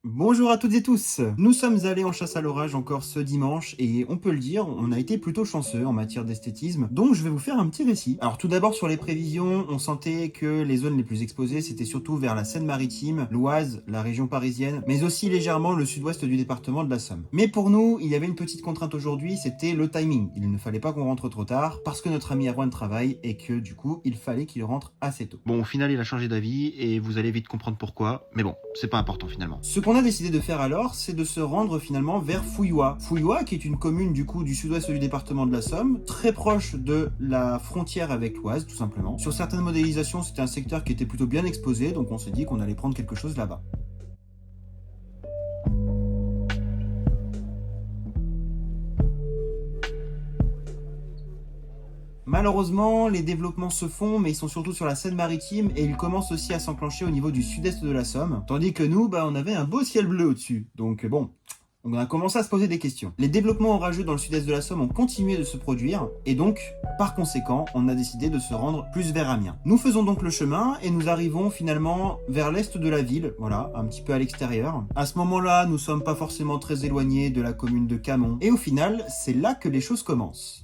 Bonjour à toutes et tous. Nous sommes allés en chasse à l'orage encore ce dimanche et on peut le dire, on a été plutôt chanceux en matière d'esthétisme, donc je vais vous faire un petit récit. Alors tout d'abord sur les prévisions, on sentait que les zones les plus exposées c'était surtout vers la Seine-Maritime, l'Oise, la région parisienne, mais aussi légèrement le sud-ouest du département de la Somme. Mais pour nous, il y avait une petite contrainte aujourd'hui, c'était le timing. Il ne fallait pas qu'on rentre trop tard parce que notre ami Erwan travaille et que du coup il fallait qu'il rentre assez tôt. Bon au final il a changé d'avis et vous allez vite comprendre pourquoi, mais bon, c'est pas important finalement. Ce qu'on a décidé de faire alors, c'est de se rendre finalement vers Fouillois. Fouillois, qui est une commune du coup du sud-ouest du département de la Somme, très proche de la frontière avec l'Oise, tout simplement. Sur certaines modélisations, c'était un secteur qui était plutôt bien exposé, donc on s'est dit qu'on allait prendre quelque chose là-bas. Malheureusement, les développements se font, mais ils sont surtout sur la Seine-Maritime et ils commencent aussi à s'enclencher au niveau du sud-est de la Somme. Tandis que nous, on avait un beau ciel bleu au-dessus. Donc bon, on a commencé à se poser des questions. Les développements orageux dans le sud-est de la Somme ont continué de se produire et donc, par conséquent, on a décidé de se rendre plus vers Amiens. Nous faisons donc le chemin et nous arrivons finalement vers l'est de la ville, voilà, un petit peu à l'extérieur. À ce moment-là, nous sommes pas forcément très éloignés de la commune de Camon et au final, c'est là que les choses commencent.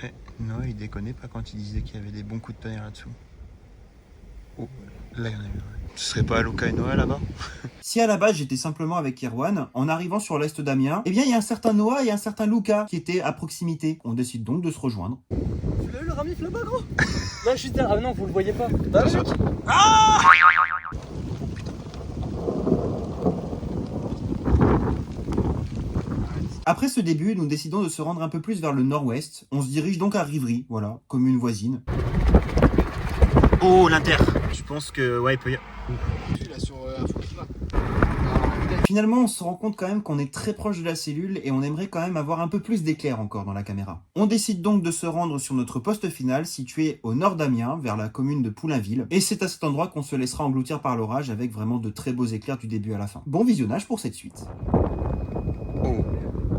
Ouais, Noah il déconnait pas quand il disait qu'il y avait des bons coups de tonnerre là-dessous. Oh, là il y en a eu. Ouais. Tu serais pas à Luca et Noah là-bas? Si à la base j'étais simplement avec Erwan, en arrivant sur l'est d'Amiens, eh bien il y a un certain Noah et un certain Luca qui étaient à proximité. On décide donc de se rejoindre. Tu l'as eu le ramif là-bas, gros? Là, je suis derrière. Ah non, vous le voyez pas. Après ce début, nous décidons de se rendre un peu plus vers le nord-ouest. On se dirige donc à Rivry, voilà, commune voisine. Oh, l'inter. Je pense que, ouais, il peut y Finalement, on se rend compte quand même qu'on est très proche de la cellule et on aimerait quand même avoir un peu plus d'éclair encore dans la caméra. On décide donc de se rendre sur notre poste final situé au nord d'Amiens, vers la commune de Poulainville. Et c'est à cet endroit qu'on se laissera engloutir par l'orage avec vraiment de très beaux éclairs du début à la fin. Bon visionnage pour cette suite. Oh,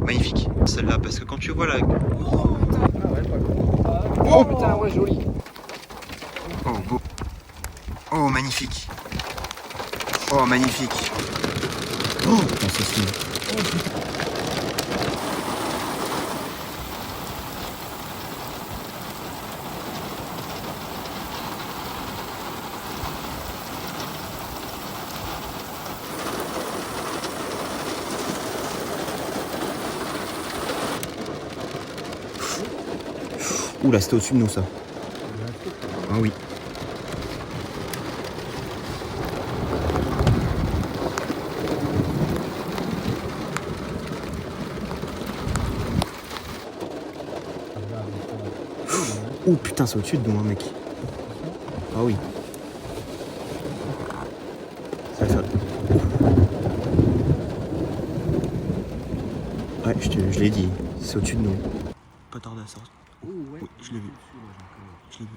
magnifique celle-là, parce que quand tu vois la... Oh putain, ouais, joli. Oh, beau. Oh, magnifique. Oh, magnifique. Oh, putain, c'est stylé. Oula, c'était au-dessus de nous, ça. Ah oui. Oh putain, c'est au-dessus de nous, hein, mec. Ah oui. Ça va faire... Ouais, je l'ai dit, c'est au-dessus de nous. Pas tardé à sortir. Oui, je l'ai vu. Je l'ai vu.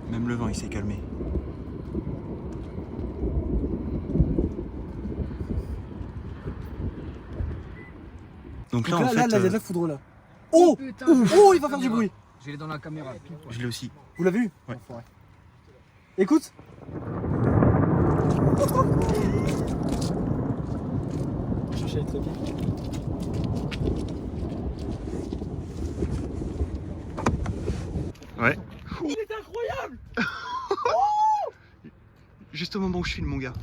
Même le vent, il s'est calmé. Donc là, en fait, là, il y a de la foudre là. Oh putain, oh, il va faire du bruit. Je l'ai dans la caméra. je l'ai aussi. Vous l'avez vu? Ouais. Écoute. Je cherchais les trépieds. Ouais. Il est incroyable. Juste au moment où je filme, mon gars.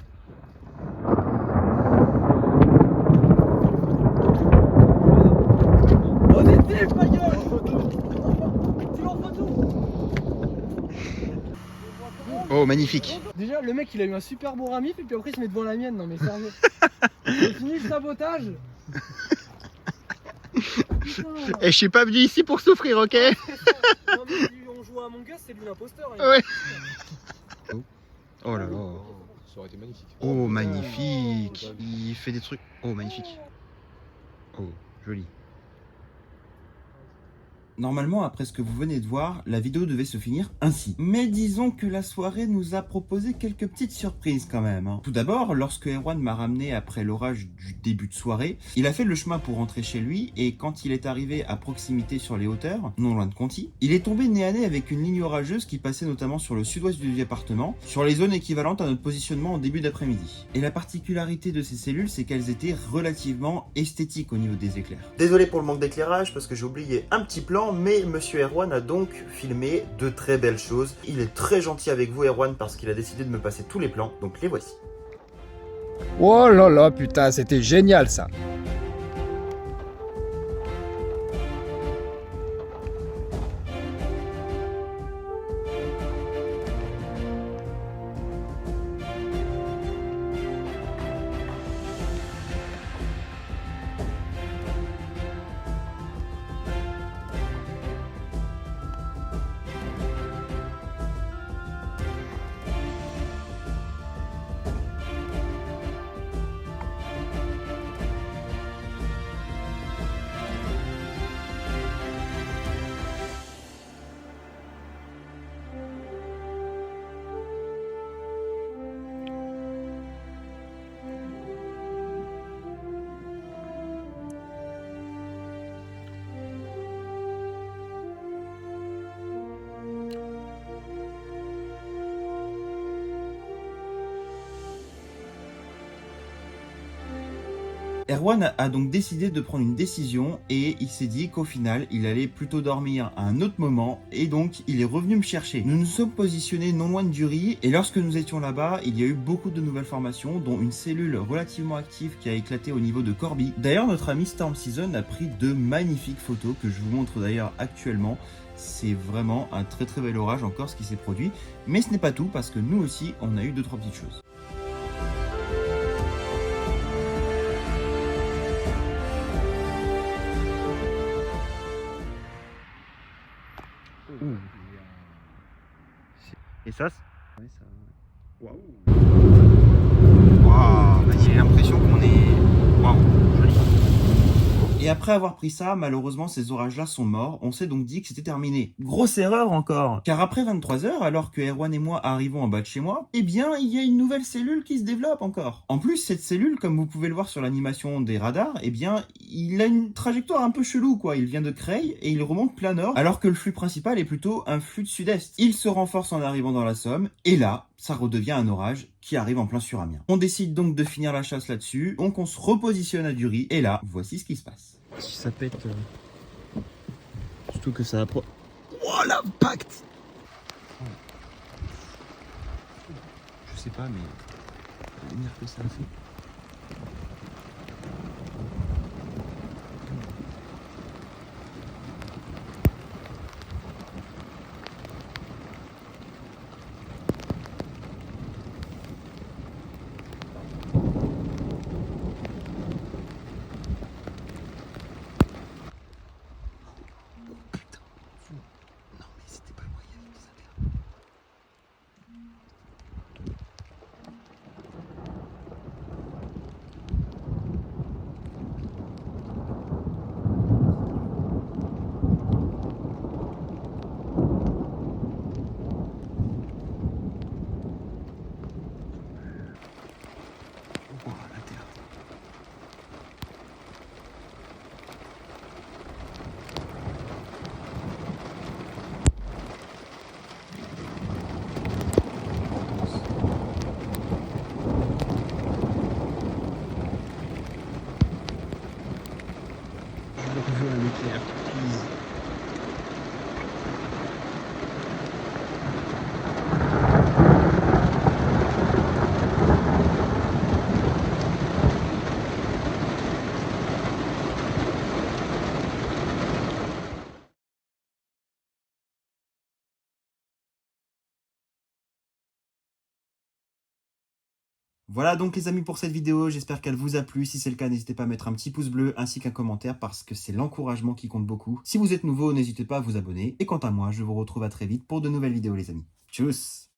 Positif, ma gueule. Tu en photo. Oh, magnifique. Déjà, le mec, il a eu un super beau ramif et puis après, il se met devant la mienne. Non, mais sérieux. J'ai fini le sabotage. Et je suis pas venu ici pour souffrir, ok? Non, mais on joue à Among Us, c'est lui l'imposteur. Ouais. Oh là là. Ça aurait été magnifique. Oh, magnifique. Il fait des trucs. Oh, magnifique. Oh, joli. Normalement, après ce que vous venez de voir, la vidéo devait se finir ainsi. Mais disons que la soirée nous a proposé quelques petites surprises quand même. Tout d'abord, lorsque Erwan m'a ramené après l'orage du début de soirée, il a fait le chemin pour rentrer chez lui et quand il est arrivé à proximité sur les hauteurs, non loin de Conty, il est tombé nez à nez avec une ligne orageuse qui passait notamment sur le sud-ouest du département, sur les zones équivalentes à notre positionnement en début d'après-midi. Et la particularité de ces cellules, c'est qu'elles étaient relativement esthétiques au niveau des éclairs. Désolé pour le manque d'éclairage parce que j'ai oublié un petit plan, mais Monsieur Erwan a donc filmé de très belles choses. Il est très gentil avec vous, Erwan, parce qu'il a décidé de me passer tous les plans, donc les voici. Oh là là, putain, c'était génial ça. Erwan a donc décidé de prendre une décision et il s'est dit qu'au final, il allait plutôt dormir à un autre moment et donc il est revenu me chercher. Nous nous sommes positionnés non loin du riz et lorsque nous étions là-bas, il y a eu beaucoup de nouvelles formations dont une cellule relativement active qui a éclaté au niveau de Corby. D'ailleurs, notre ami Storm Season a pris de magnifiques photos que je vous montre d'ailleurs actuellement. C'est vraiment un très très bel orage encore ce qui s'est produit. Mais ce n'est pas tout parce que nous aussi, on a eu 2-3 petites choses. Et ça, ouais, ça... Waouh. Waouh, j'ai l'impression qu'on est... Waouh, joli. Et après avoir pris ça, malheureusement, ces orages-là sont morts. On s'est donc dit que c'était terminé. Grosse erreur encore. Car après 23 heures, alors que Erwan et moi arrivons en bas de chez moi, eh bien, il y a une nouvelle cellule qui se développe encore. En plus, cette cellule, comme vous pouvez le voir sur l'animation des radars, eh bien, il a une trajectoire un peu chelou, quoi. Il vient de Creil et il remonte plein nord, alors que le flux principal est plutôt un flux de sud-est. Il se renforce en arrivant dans la Somme, et là, ça redevient un orage qui arrive en plein sur Amiens. On décide donc de finir la chasse là-dessus, donc on se repositionne à Dury, et là, voici ce qui se passe. Si ça pète, surtout que ça approche. Oh l'impact! Je sais pas, mais la lumière que ça a fait. Voilà donc les amis pour cette vidéo, j'espère qu'elle vous a plu. Si c'est le cas, n'hésitez pas à mettre un petit pouce bleu ainsi qu'un commentaire parce que c'est l'encouragement qui compte beaucoup. Si vous êtes nouveau, n'hésitez pas à vous abonner. Et quant à moi, je vous retrouve à très vite pour de nouvelles vidéos les amis. Tchuss!